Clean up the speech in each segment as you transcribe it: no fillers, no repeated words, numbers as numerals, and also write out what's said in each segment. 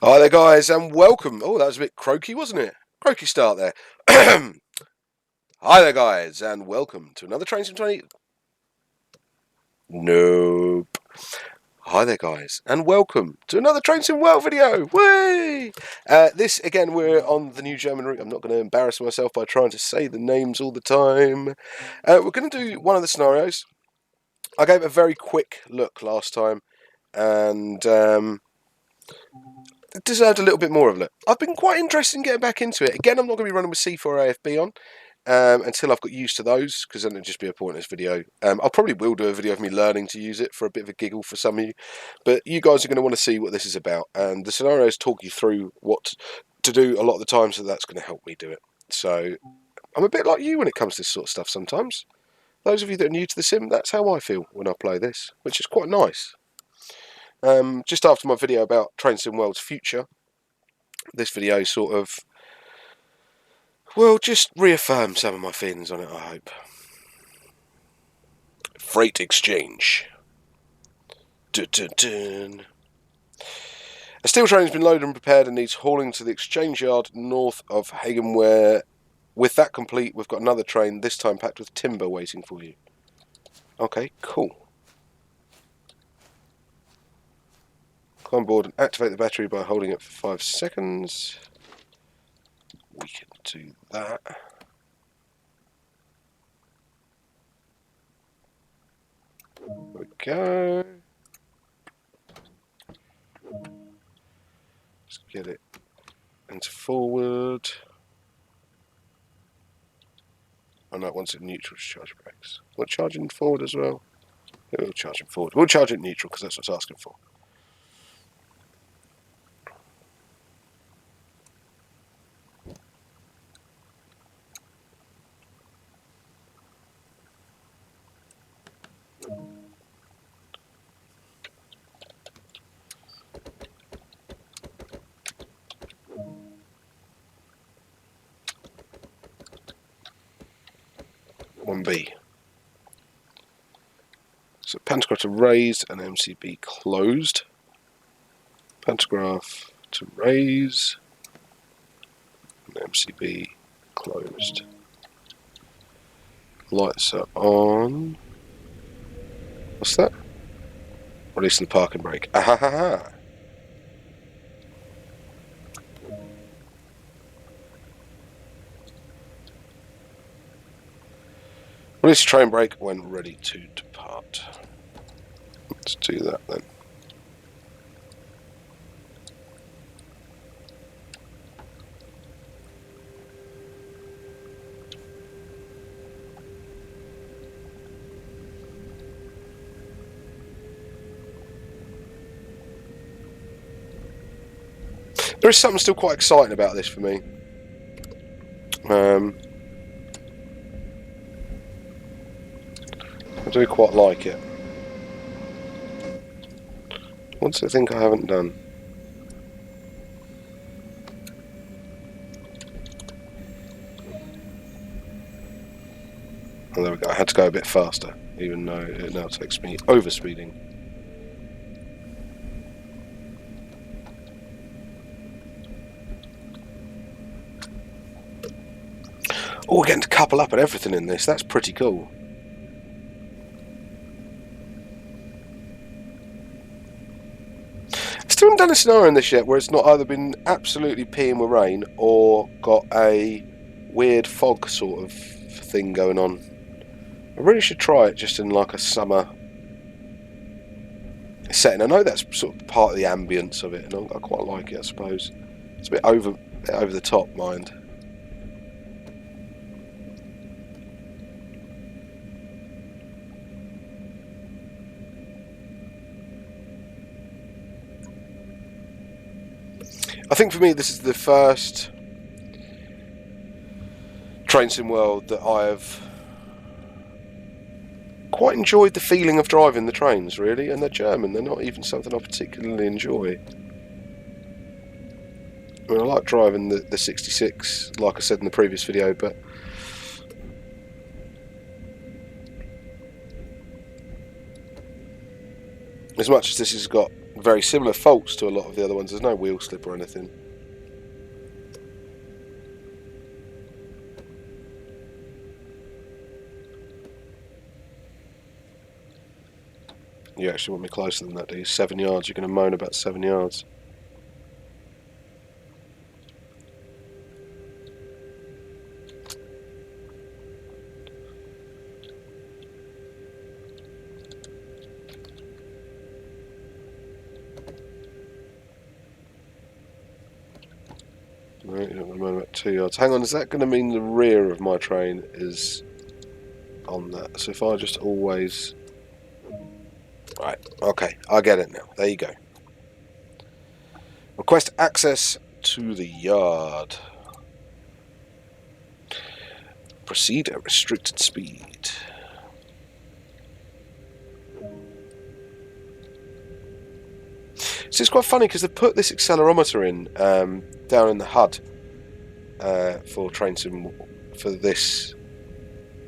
Hi there, guys, and welcome. Oh, that was a bit croaky, wasn't it? Croaky start there. Hi there, guys, and welcome to another Train Sim 20. Nope. Hi there, guys, and welcome to another Train Sim World video. Whee! This again, we're on the new German route. I'm not going to embarrass myself by trying to say the names all the time. We're going to do one of the scenarios. I gave a very quick look last time, and it deserved a little bit more of it. I've been quite interested in getting back into it. Again, I'm not going to be running with C4 AFB on until I've got used to those, because then it'll just be a pointless video. I probably will do a video of me learning to use it for a bit of a giggle for some of you, but you guys are going to want to see what this is about, and the scenarios talk you through what to do a lot of the time, so that's going to help me do it. So I'm a bit like you when it comes to this sort of stuff sometimes. Those of you that are new to the sim, that's how I feel when I play this, which is quite nice. Just after my video about Train Sim World's future, this video sort of, well, just reaffirm some of my feelings on it, I hope. Freight exchange. Dun, dun, dun. A steel train has been loaded and prepared and needs hauling to the exchange yard north of Hagen, where, with that complete, we've got another train, this time packed with timber, waiting for you. Okay, cool. Climb board and activate the battery by holding it for 5 seconds. We can do that. There we go. Let's get it into forward. Oh no, once it's neutral to charge brakes. We'll charge it forward as well. Yeah, we'll charge it forward. We'll charge it neutral because that's what it's asking for. B. So pantograph to raise and MCB closed. Pantograph to raise and MCB closed. Lights are on. What's that? Releasing the parking brake. Ahaha. Release train brake when ready to depart. Let's do that then. There is something still quite exciting about this for me. I do quite like it. What's the thing I haven't done? Oh, there we go. I had to go a bit faster, even though it now takes me over speeding. Oh, we're getting to couple up and everything in this. That's pretty cool. Still haven't done a scenario in this yet where it's not either been absolutely peeing with rain or got a weird fog sort of thing going on. I really should try it just in like a summer setting. I know that's sort of part of the ambience of it, and I quite like it, I suppose. It's a bit over the top, mind. I think for me this is the first Train Sim World that I have quite enjoyed the feeling of driving the trains, really, and they're German. They're not even something I particularly enjoy. I mean, I like driving the 66, like I said in the previous video, but as much as this has got very similar faults to a lot of the other ones. There's no wheel slip or anything. You actually want me closer than that, do you? 7 yards. You're going to moan about 7 yards. Right, you're going to moan about 2 yards. Hang on, is that going to mean the rear of my train is on that? So if I just always... Right, okay, I get it now. There you go. Request access to the yard. Proceed at restricted speed. So it's quite funny because they've put this accelerometer in down in the HUD for Train Sim for this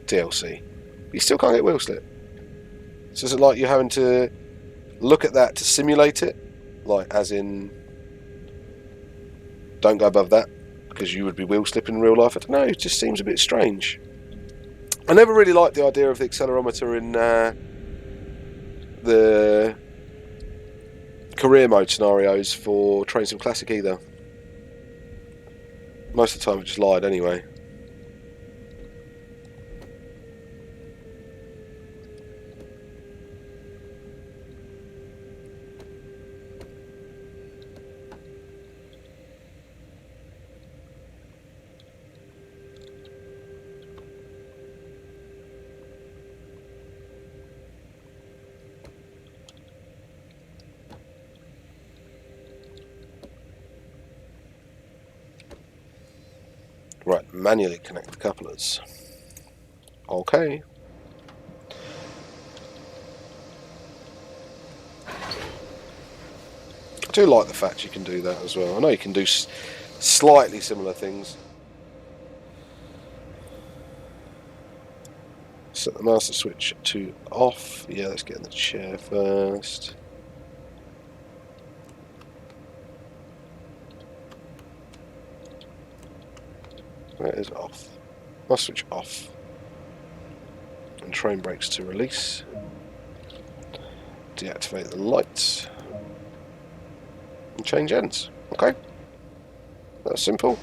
DLC. But you still can't get wheel slip. So is it like you're having to look at that to simulate it? Like, as in, don't go above that because you would be wheel slipping in real life. I don't know, it just seems a bit strange. I never really liked the idea of the accelerometer in the career mode scenarios for Train Sim Classic either. Most of the time it just lied anyway. Right, manually connect the couplers. Okay. I do like the fact you can do that as well. I know you can do slightly similar things. Set the master switch to off. Yeah, let's get in the chair first. That is off. Master switch off. And train brakes to release. Deactivate the lights. And change ends. Okay. That's simple.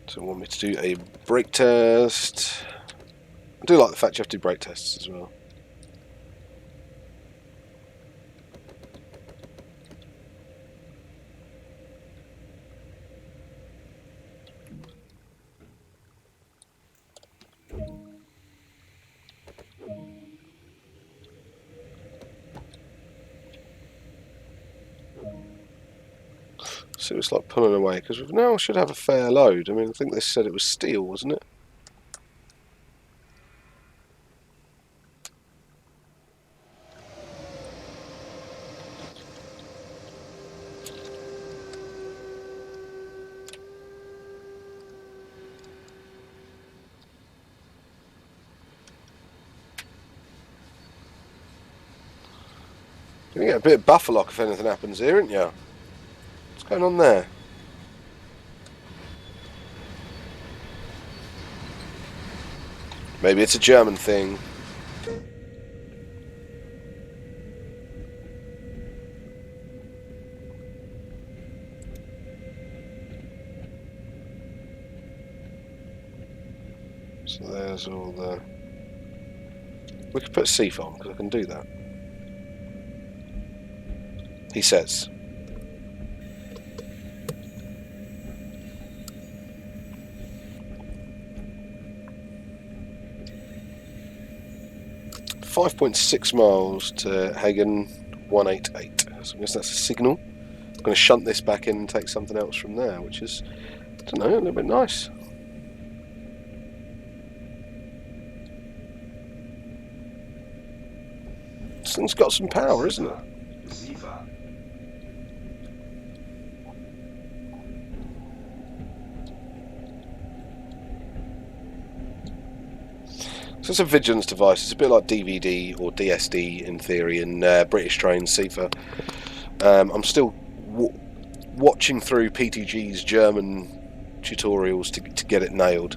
So, want me to do a brake test. I do like the fact you have to do brake tests as well. So it's like pulling away because we now should have a fair load. I mean, I think they said it was steel, wasn't it? You're going to get a bit of buffer lock if anything happens here, aren't you? What's going on there? Maybe it's a German thing. So there's all the... We could put Sieg on, because I can do that. He says. .6 miles to Hagen 188. So I guess that's a signal. I'm going to shunt this back in and take something else from there, which is, I don't know, a little bit nice. This thing's got some power, isn't it? So it's a vigilance device. It's a bit like DVD or DSD in theory in British trains, SIFA. I'm still watching through PTG's German tutorials to get it nailed.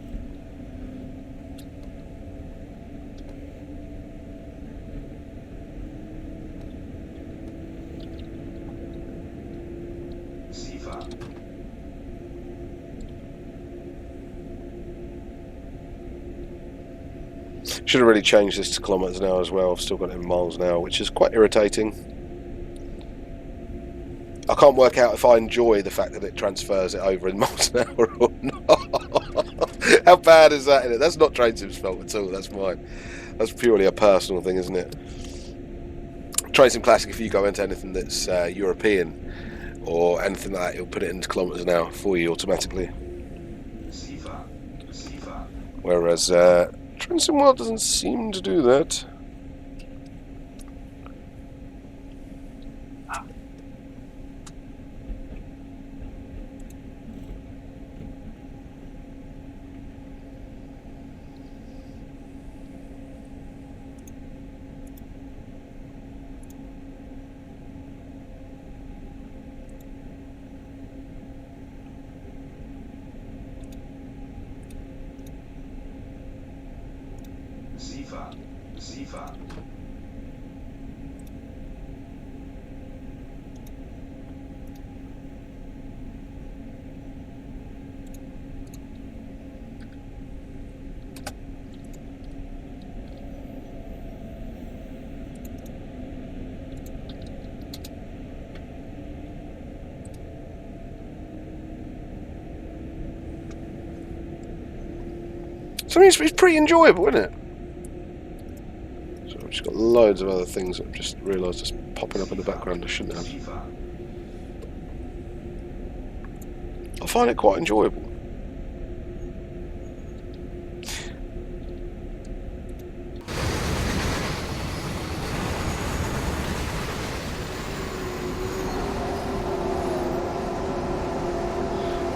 Should have really changed this to kilometres an hour as well. I've still got it in miles an hour, which is quite irritating. I can't work out if I enjoy the fact that it transfers it over in miles an hour or not. How bad is that in it? That's not TrainSim's fault at all, that's mine. That's purely a personal thing, isn't it? TrainSim Classic, if you go into anything that's European or anything like that, it'll put it into kilometres an hour for you automatically. Whereas TrainSim World doesn't seem to do that. So I mean, it's pretty enjoyable, isn't it? So I've just got loads of other things that I've just realised just popping up in the background I shouldn't have. I find it quite enjoyable.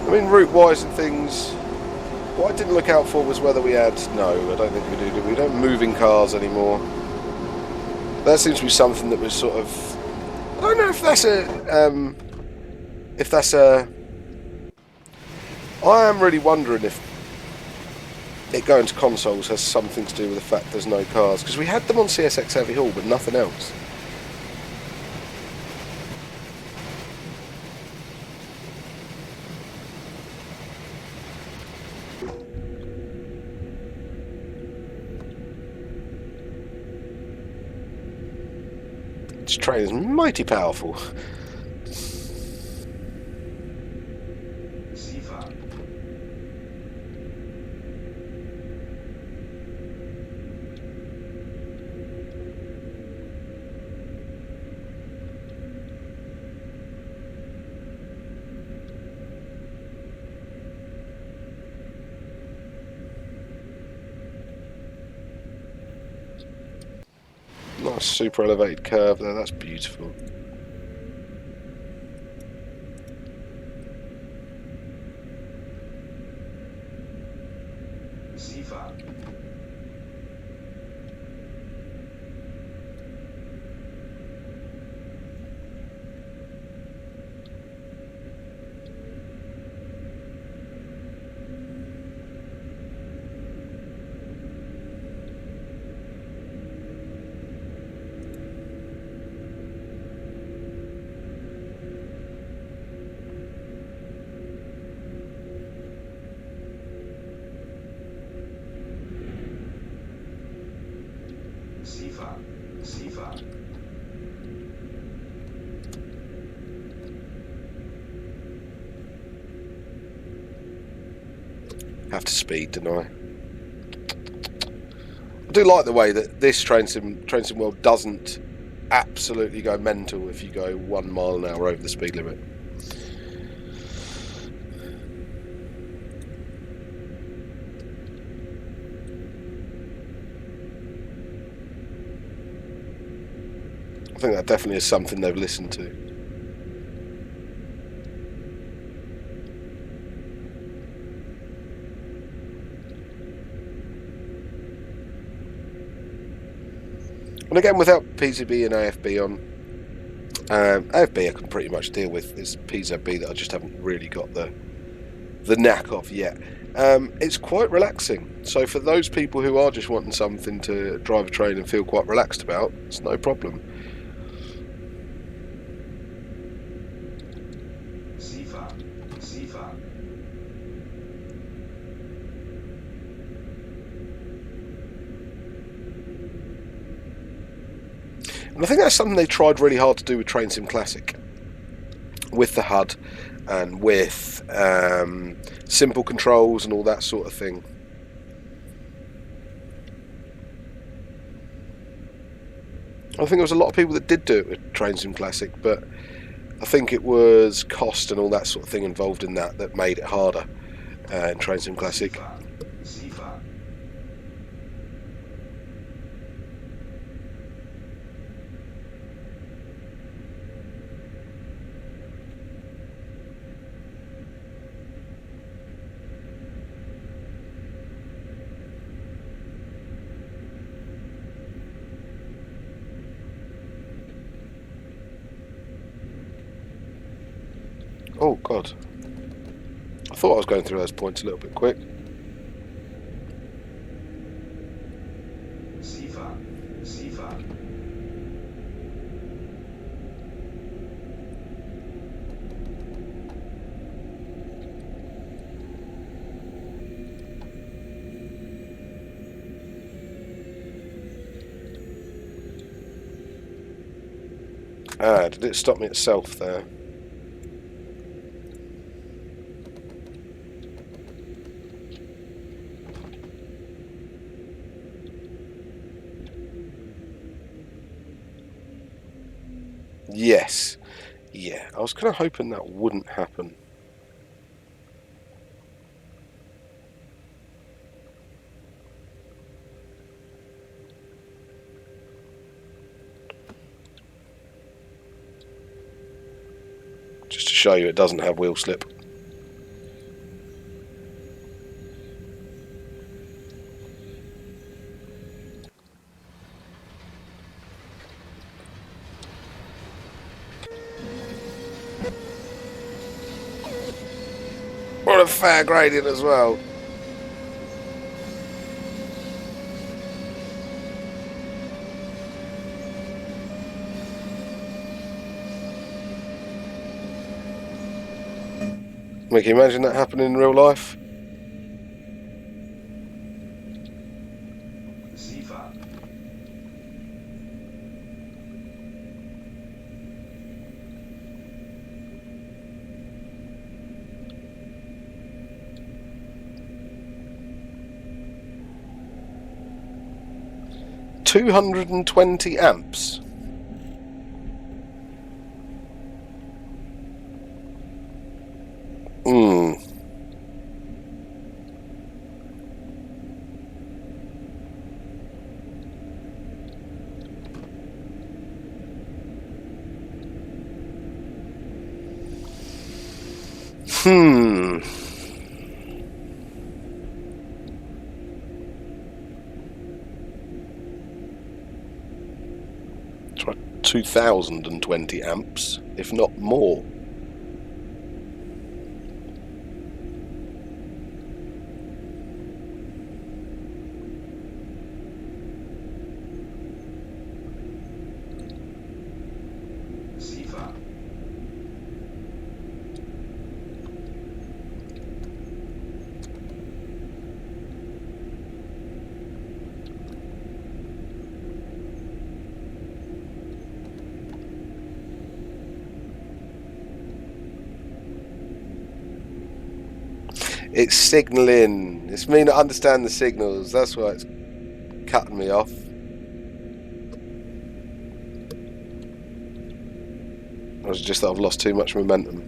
I mean, route-wise and things, what I didn't look out for was whether we had... No, I don't think we do. We don't moving cars anymore. That seems to be something that was sort of... I don't know if that's a... I am really wondering if it going to consoles has something to do with the fact there's no cars. Because we had them on CSX Heavy Haul, but nothing else. This train is mighty powerful. Nice super elevated curve there, that's beautiful. Have to speed, don't I? I do like the way that this TrainSim World doesn't absolutely go mental if you go 1 mile an hour over the speed limit. I think that definitely is something they've listened to. And again, without PZB and AFB on, AFB I can pretty much deal with. It's PZB that I just haven't really got the knack of yet. It's quite relaxing. So for those people who are just wanting something to drive a train and feel quite relaxed about, it's no problem. And I think that's something they tried really hard to do with Train Sim Classic, with the HUD and with simple controls and all that sort of thing. I think there was a lot of people that did do it with Train Sim Classic, but I think it was cost and all that sort of thing involved in that made it harder in Train Sim Classic. Oh god, I thought I was going through those points a little bit quick. Did it stop me itself there? Yes. Yeah, I was kind of hoping that wouldn't happen. Just to show you it doesn't have wheel slip. What a fair gradient as well. Can you imagine that happening in real life? $220 amps. Try 2020 amps, if not more. It's signalling. It's me not understand the signals. That's why it's cutting me off. Or is it just that I've lost too much momentum?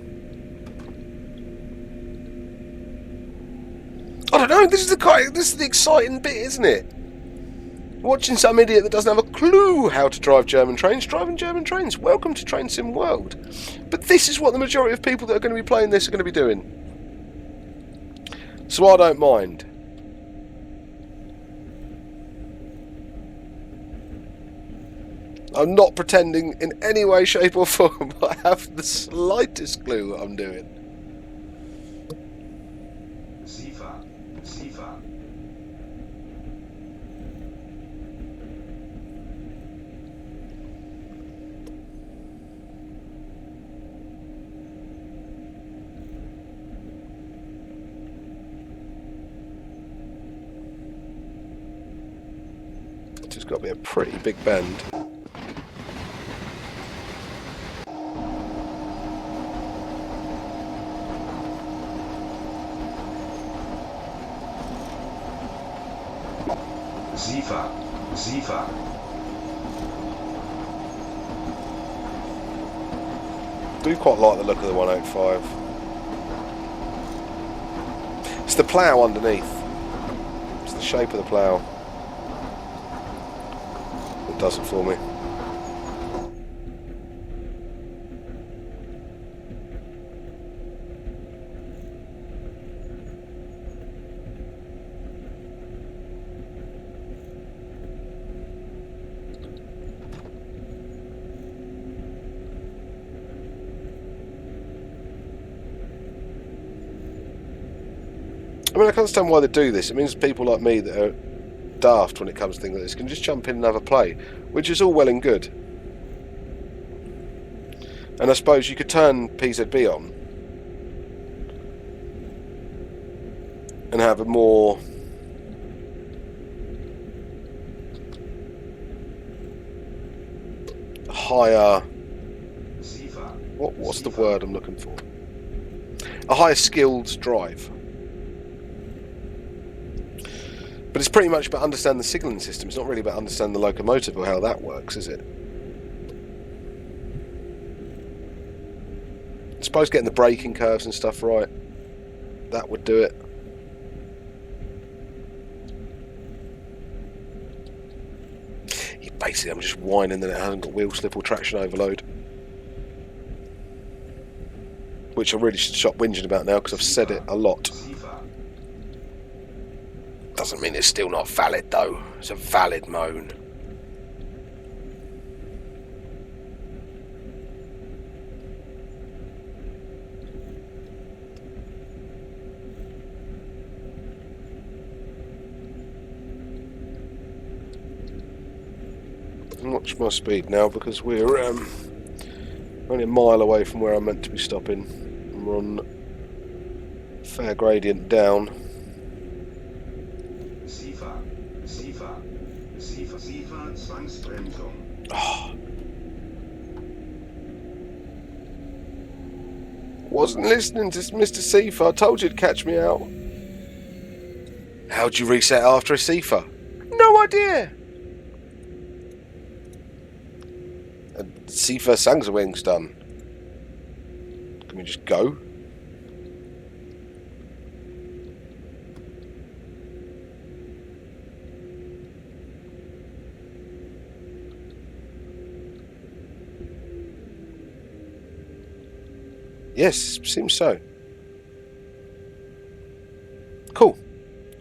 I don't know. This is the exciting bit, isn't it? Watching some idiot that doesn't have a clue how to drive German trains, driving German trains. Welcome to Train Sim World. But this is what the majority of people that are going to be playing this are going to be doing. So I don't mind. I'm not pretending in any way, shape or form I have the slightest clue what I'm doing. It's got to be a pretty big bend. Sifa. Do quite like the look of the 185. It's the plough underneath. It's the shape of the plough that does it for me. I mean, I can understand why they do this. It means people like me that are daft when it comes to things like this can just jump in and have a play, which is all well and good. And I suppose you could turn PZB on and have a more higher... What's the word I'm looking for? A higher skilled drive. But it's pretty much about understanding the signalling system. It's not really about understanding the locomotive or how that works, is it? I suppose getting the braking curves and stuff right, that would do it. Yeah, basically, I'm just whining that it hasn't got wheel slip or traction overload. Which I really should stop whinging about now because I've said it a lot. Doesn't mean it's still not valid though. It's a valid moan. Watch my speed now because we're only a mile away from where I'm meant to be stopping. And we're on fair gradient down. Oh. Wasn't listening to Mr. Sifa. I told you to catch me out. How'd you reset after a Sifa? No idea. Sifa Sangsawing's done. Can we just go? Yes, seems so. Cool.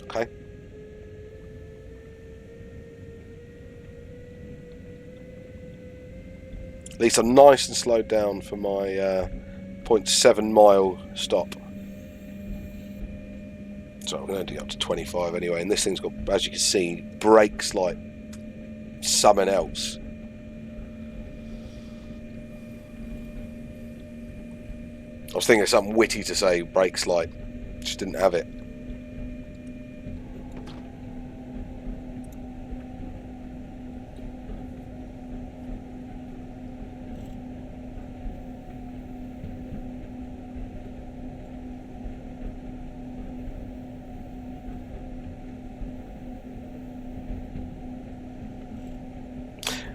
Okay. At least I'm nice and slowed down for my 0.7 mile stop. So I'm going to do up to 25 anyway. And this thing's got, as you can see, brakes like something else. I was thinking of something witty to say, brakes light, just didn't have it.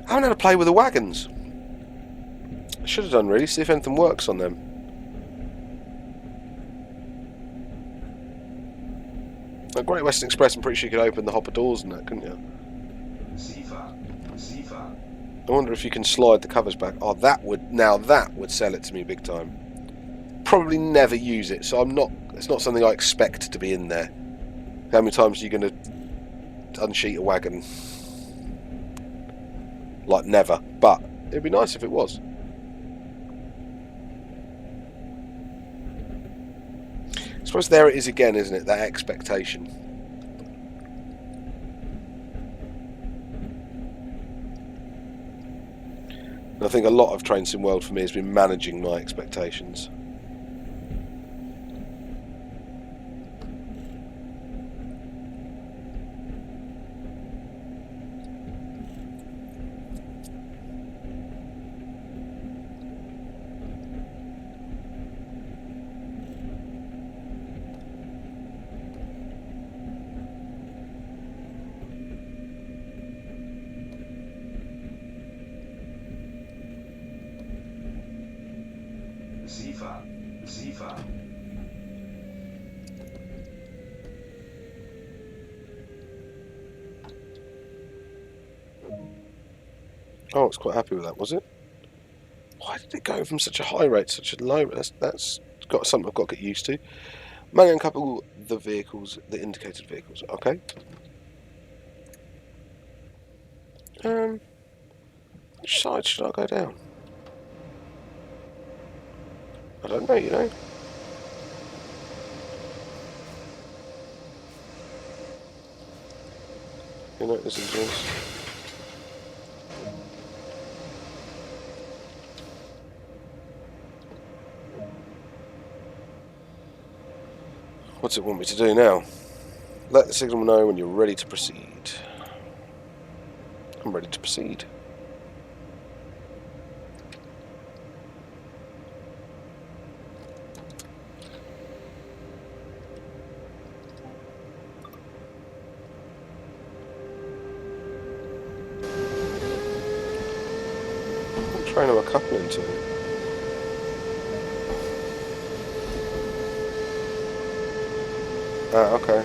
I haven't had a play with the wagons. I should have done really, see if anything works on them. At Great Western Express, I'm pretty sure you could open the hopper doors and that, couldn't you? Sifa. Sifa. I wonder if you can slide the covers back. Oh, that would sell it to me big time. Probably never use it, so it's not something I expect to be in there. How many times are you going to unsheet a wagon? Like, never. But it'd be nice if it was. I suppose there it is again, isn't it? That expectation. And I think a lot of Train Sim World for me has been managing my expectations. Sifa. Sifa. Oh, I was quite happy with that, was it? Why did it go from such a high rate to such a low? That's got something I've got to get used to. Manually uncouple the vehicles, the indicated vehicles. Okay. Which side should I go down? I don't know, you know. You know, this is. What's it want me to do now? Let the signal know when you're ready to proceed. I'm ready to proceed. What train am I coupling to? Ah, okay.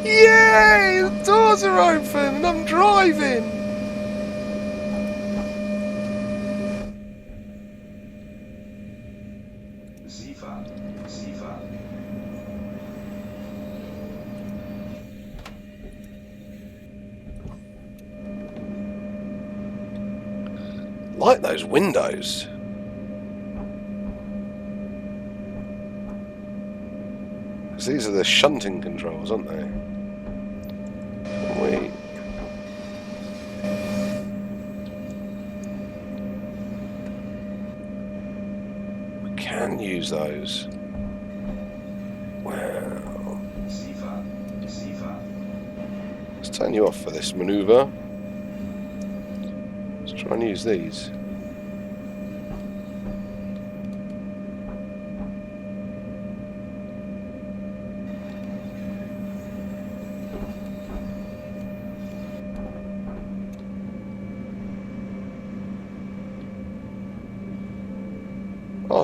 Yay! The doors are open and I'm driving! Sifa. Sifa. Like those windows. Because these are the shunting controls, aren't they? Wait. We can use those. Wow. Sifa. Sifa. Let's turn you off for this manoeuvre. Let's try and use these.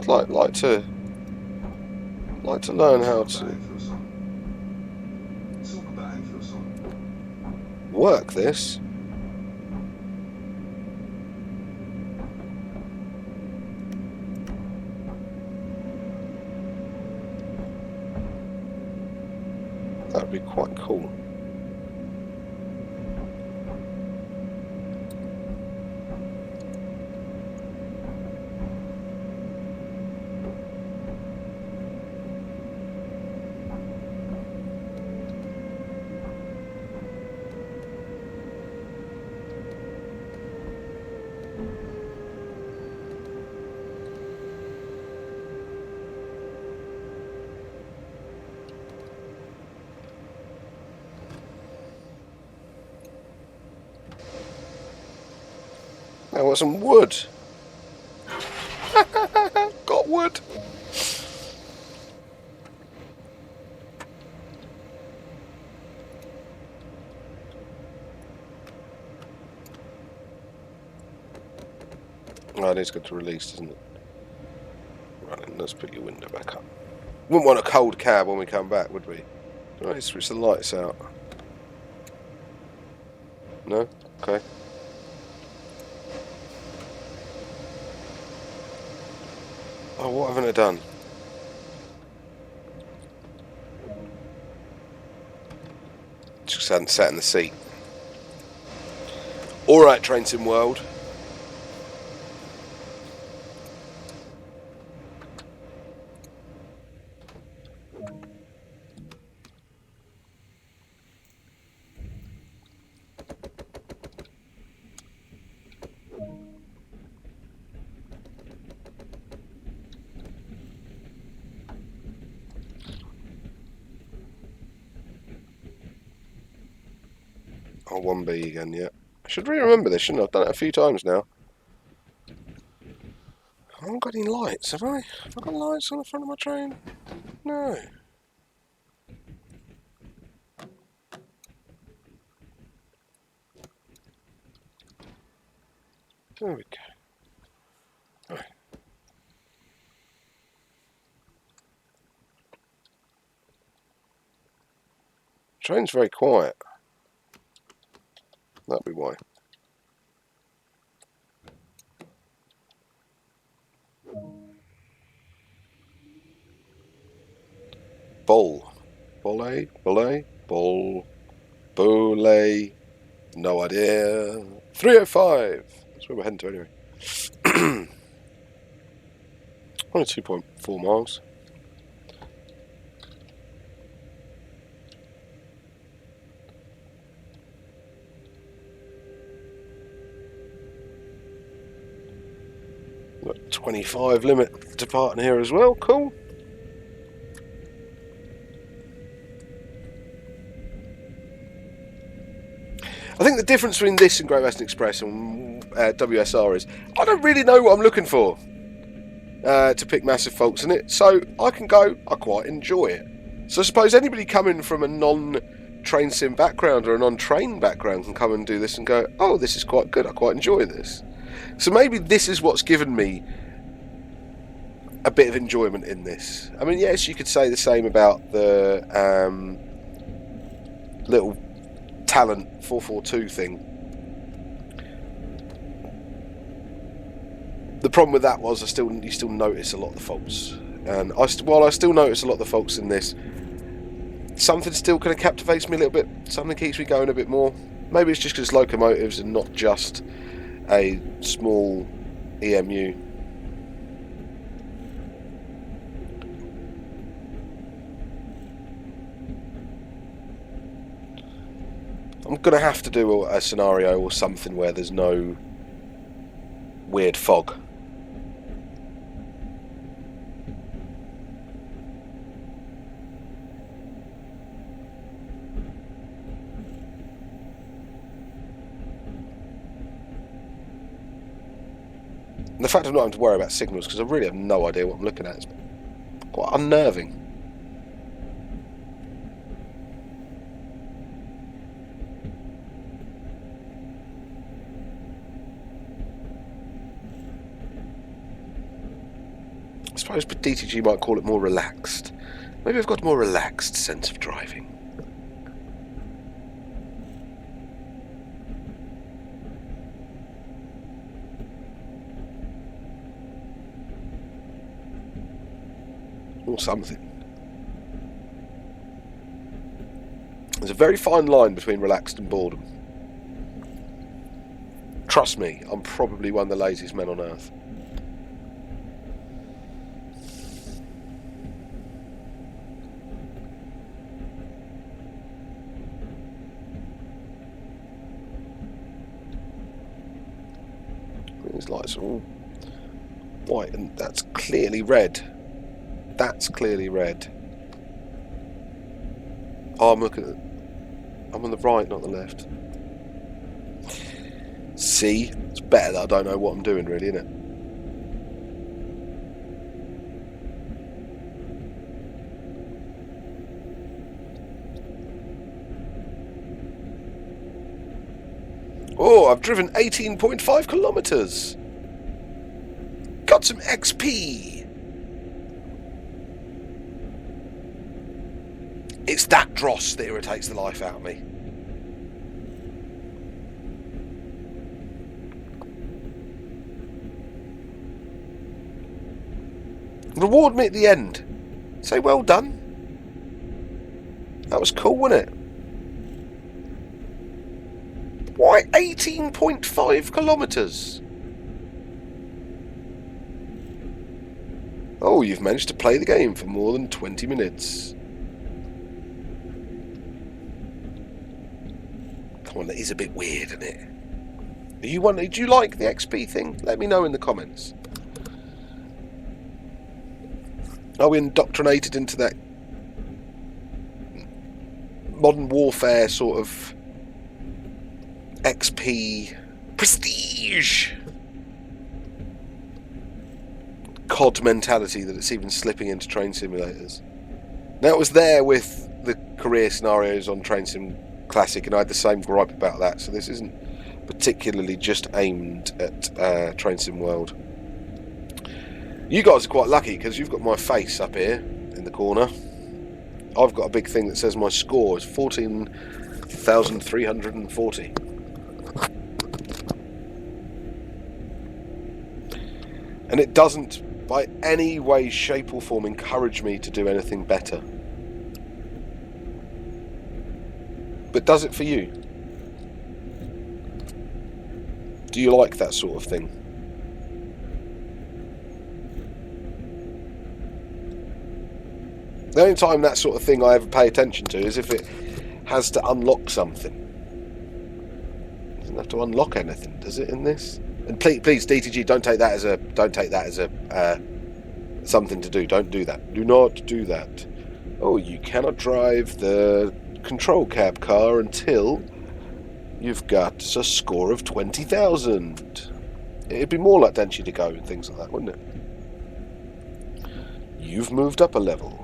I'd like to learn how to work this. That'd be quite cool. I want some wood. Got wood. Oh, it is good to release, isn't it? Right, then, let's put your window back up. Wouldn't want a cold cab when we come back, would we? Right, switch the lights out. No? Okay. Oh, what haven't I done? Just hadn't sat in the seat. Alright, Train Sim World. Oh, 1B again, yeah. I should really remember this, shouldn't I? I've done it a few times now. I haven't got any lights, have I? Have I got lights on the front of my train? No. There we go. Right. Train's very quiet. That'll be why. Bowl. Bolle? Bolle? Bowl. Bolle. No idea. 305. That's where we're heading to anyway. Only 2.4 miles. Got 25 limit departing here as well. Cool. I think the difference between this and Great Western Express and WSR is I don't really know what I'm looking for to pick massive faults in it. So I can go, I quite enjoy it. So I suppose anybody coming from a non-train sim background or a non-train background can come and do this and go, oh, this is quite good, I quite enjoy this. So maybe this is what's given me a bit of enjoyment in this. I mean, yes, you could say the same about the little Talent 442 thing. The problem with that was you still notice a lot of the faults, and while I still notice a lot of the faults in this, something still kind of captivates me a little bit. Something keeps me going a bit more. Maybe it's just because it's locomotives and not just a small EMU. I'm going to have to do a scenario or something where there's no weird fog. And the fact of not having to worry about signals, because I really have no idea what I'm looking at, is quite unnerving. I suppose DTG might call it more relaxed. Maybe I've got a more relaxed sense of driving. Or something. There's a very fine line between relaxed and boredom. Trust me, I'm probably one of the laziest men on earth. These lights are all white, and that's clearly red. That's clearly red. Oh, I'm looking at... I'm on the right, not the left. See? It's better that I don't know what I'm doing, really, isn't it? Oh, I've driven 18.5 kilometres. want some XP. It's that dross that irritates the life out of me. Reward me at the end. Say well done. That was cool, wasn't it? Why 18.5 kilometres? Oh, you've managed to play the game for more than 20 minutes. Come on, that is a bit weird, isn't it? Do you like the XP thing? Let me know in the comments. Are we indoctrinated into that modern warfare sort of XP prestige COD mentality that it's even slipping into train simulators? Now, it was there with the career scenarios on Train Sim Classic, and I had the same gripe about that, so this isn't particularly just aimed at Train Sim World. You guys are quite lucky because you've got my face up here in the corner. I've got a big thing that says my score is 14,340. And it doesn't by any way, shape or form encourage me to do anything better. But does it for you? Do you like that sort of thing? The only time that sort of thing I ever pay attention to is if it has to unlock something. It doesn't have to unlock anything, does it, in this? And please, DTG, don't take that as a something to do. Don't do that. Do not do that. Oh, you cannot drive the control cab car until you've got a score of 20,000. It'd be more like Denshy to go and things like that, wouldn't it? You've moved up a level.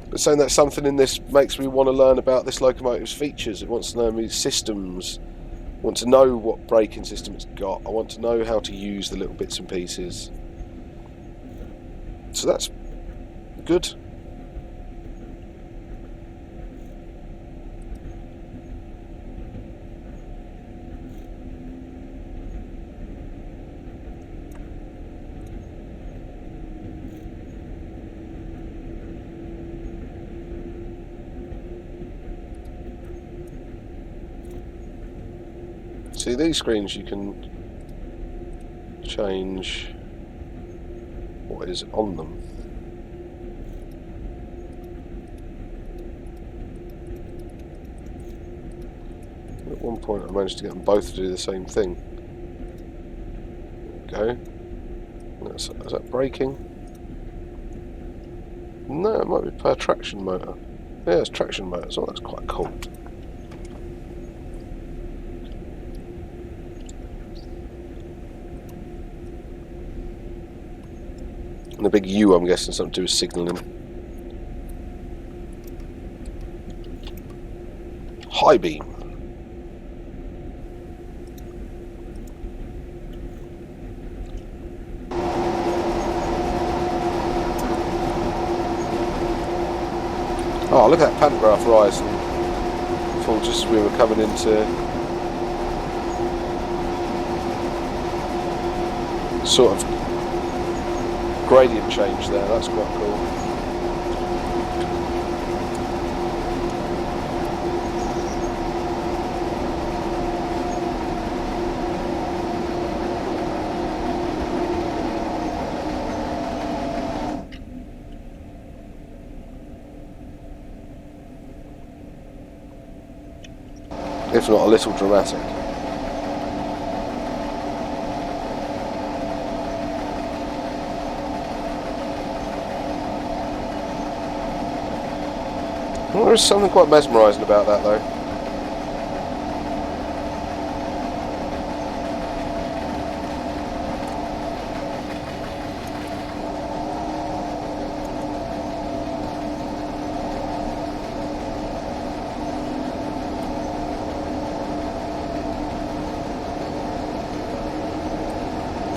But saying that something in this makes me want to learn about this locomotive's features. It wants to know its systems. I want to know what braking system it's got. I want to know how to use the little bits and pieces. So that's good. See, these screens you can change what is on them. At one point I managed to get them both to do the same thing. There we go. Is that braking? No, it might be per traction motor. Yeah, it's traction motors. Oh, that's quite cool. And the big U, I'm guessing, something to do with signalling. High beam. Oh, look at that pantograph rise. I thought just as we were coming into sort of gradient change there. That's quite cool. If not a little dramatic. Well, there is something quite mesmerising about that, though.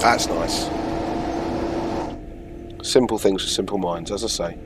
That's nice. Simple things for simple minds, as I say.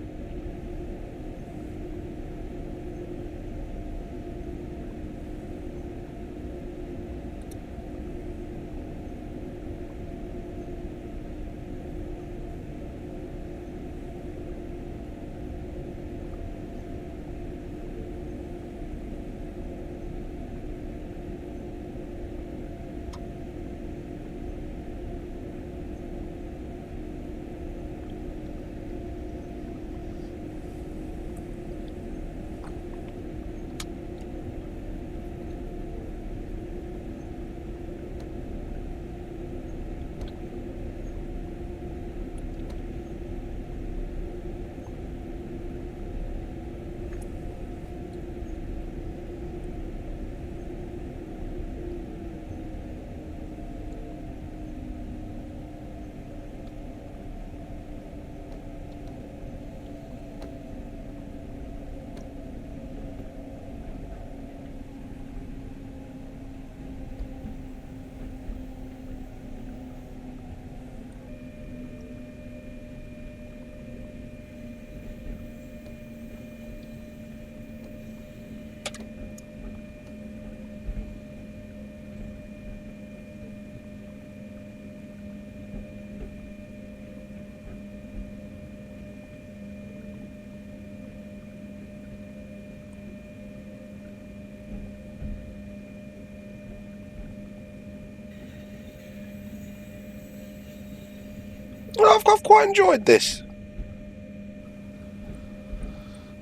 I've quite enjoyed this.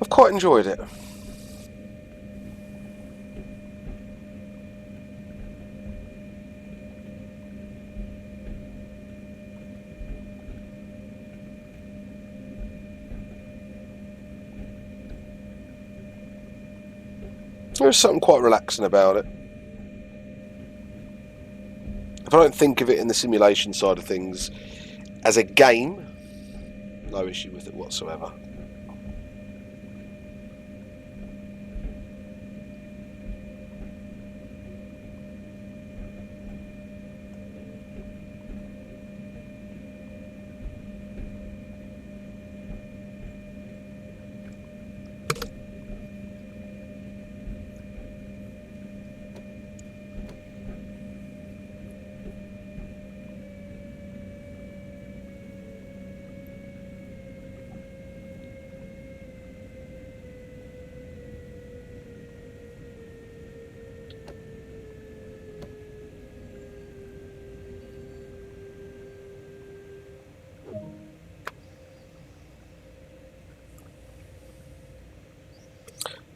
I've quite enjoyed it. There's something quite relaxing about it. If I don't think of it in the simulation side of things as a game, no issue with it whatsoever.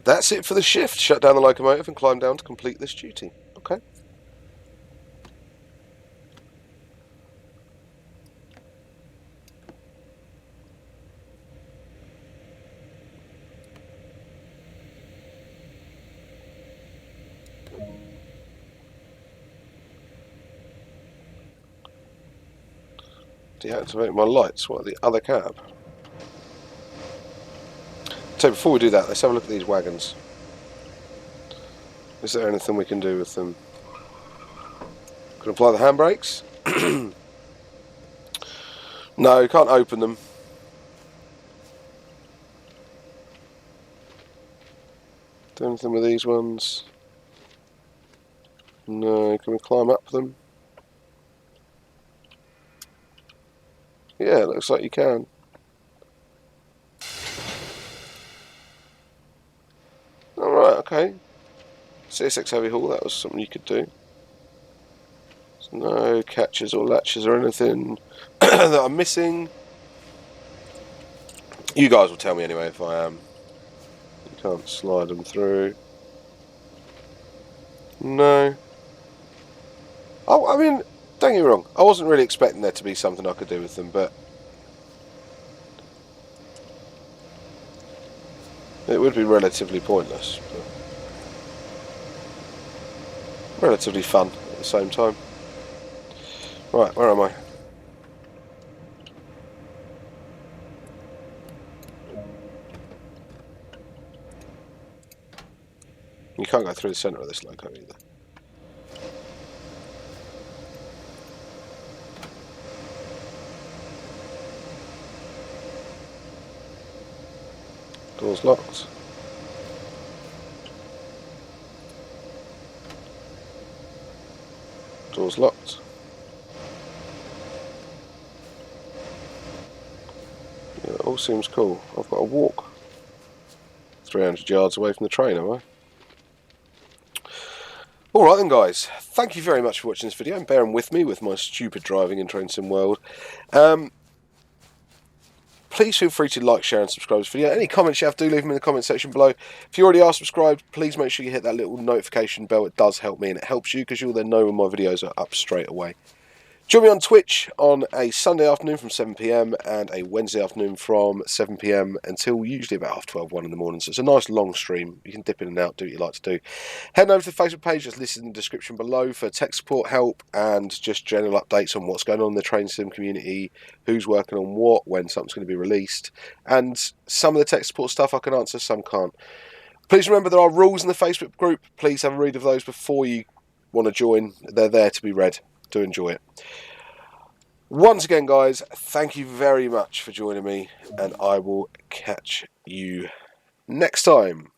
That's it for the shift. Shut down the locomotive and climb down to complete this duty. Okay. Deactivate my lights. What, the other cab? So before we do that, let's have a look at these wagons. Is there anything we can do with them? Can apply the handbrakes? No, you can't open them. Do anything with these ones? No, can we climb up them? Yeah, it looks like you can. Alright, okay. CSX Heavy Haul, that was something you could do. There's no catches or latches or anything that I'm missing. You guys will tell me anyway if I am. You can't slide them through. No. Oh, I mean, don't get me wrong. I wasn't really expecting there to be something I could do with them, but it would be relatively pointless. But relatively fun at the same time. Right, where am I? You can't go through the centre of this loco either. Door's locked. Door's locked. Yeah, it all seems cool. I've got to walk 300 yards away from the train, am I? Alright then guys, thank you very much for watching this video and bearing with me with my stupid driving in Train Sim World. Please feel free to like, share and subscribe to this video. Any comments you have, do leave them in the comment section below. If you already are subscribed, please make sure you hit that little notification bell. It does help me and it helps you because you'll then know when my videos are up straight away. Join me on Twitch on a Sunday afternoon from 7 PM and a Wednesday afternoon from 7 PM until usually about 12, 1 in the morning. So it's a nice long stream. You can dip in and out, do what you like to do. Head over to the Facebook page that's listed in the description below for tech support help and just general updates on what's going on in the train sim community, who's working on what, when something's going to be released. And some of the tech support stuff I can answer, some can't. Please remember there are rules in the Facebook group. Please have a read of those before you want to join. They're there to be read. Do enjoy it. Once again, guys, thank you very much for joining me, and I will catch you next time.